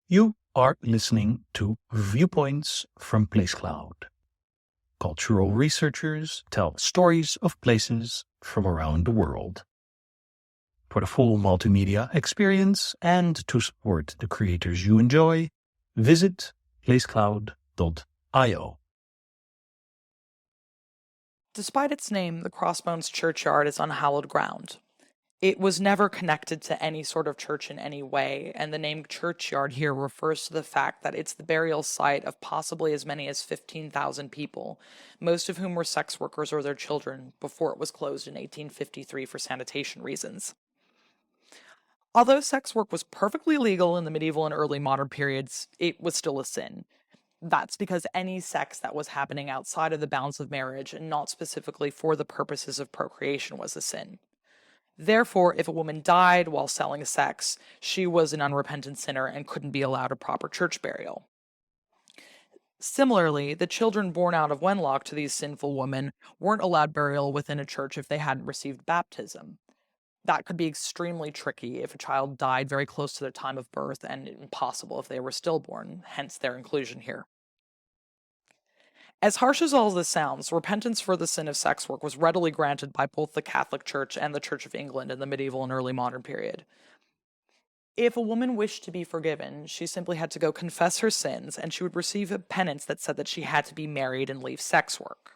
You are listening to Viewpoints from PlaceCloud. Cultural researchers tell stories of places from around the world. For the full multimedia experience and to support the creators you enjoy, visit placecloud.io. Despite its name, the Crossbones Churchyard is unhallowed ground. It was never connected to any sort of church in any way, and the name churchyard here refers to the fact that it's the burial site of possibly as many as 15,000 people, most of whom were sex workers or their children, before it was closed in 1853 for sanitation reasons. Although sex work was perfectly legal in the medieval and early modern periods, it was still a sin. That's because any sex that was happening outside of the bounds of marriage and not specifically for the purposes of procreation was a sin. Therefore, if a woman died while selling sex, she was an unrepentant sinner and couldn't be allowed a proper church burial. Similarly, the children born out of wedlock to these sinful women weren't allowed burial within a church if they hadn't received baptism. That could be extremely tricky if a child died very close to their time of birth and impossible if they were stillborn, hence their inclusion here. As harsh as all this sounds, repentance for the sin of sex work was readily granted by both the Catholic Church and the Church of England in the medieval and early modern period. If a woman wished to be forgiven, she simply had to go confess her sins, and she would receive a penance that said that she had to be married and leave sex work.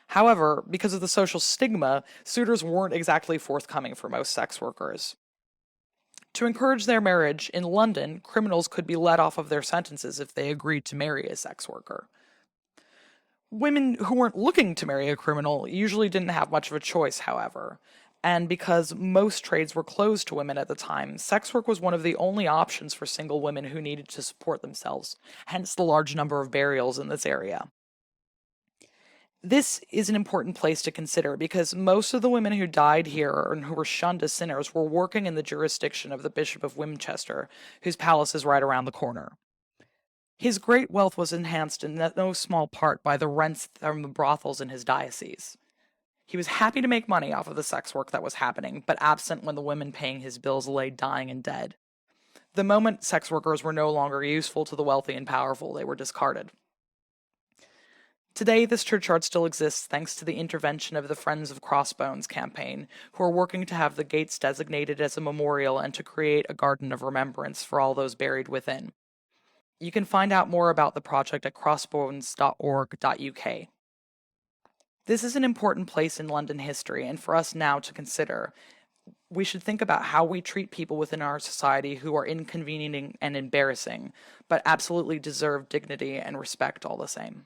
However, because of the social stigma, suitors weren't exactly forthcoming for most sex workers. To encourage their marriage, in London, criminals could be let off of their sentences if they agreed to marry a sex worker. Women who weren't looking to marry a criminal usually didn't have much of a choice, however. And because most trades were closed to women at the time, sex work was one of the only options for single women who needed to support themselves, hence the large number of burials in this area. This is an important place to consider because most of the women who died here and who were shunned as sinners were working in the jurisdiction of the Bishop of Winchester, whose palace is right around the corner. His great wealth was enhanced in no small part by the rents from the brothels in his diocese. He was happy to make money off of the sex work that was happening, but absent when the women paying his bills lay dying and dead. The moment sex workers were no longer useful to the wealthy and powerful, they were discarded. Today, this churchyard still exists thanks to the intervention of the Friends of Crossbones campaign, who are working to have the gates designated as a memorial and to create a garden of remembrance for all those buried within. You can find out more about the project at crossbones.org.uk. This is an important place in London history, and for us now to consider, we should think about how we treat people within our society who are inconvenieting and embarrassing, but absolutely deserve dignity and respect all the same.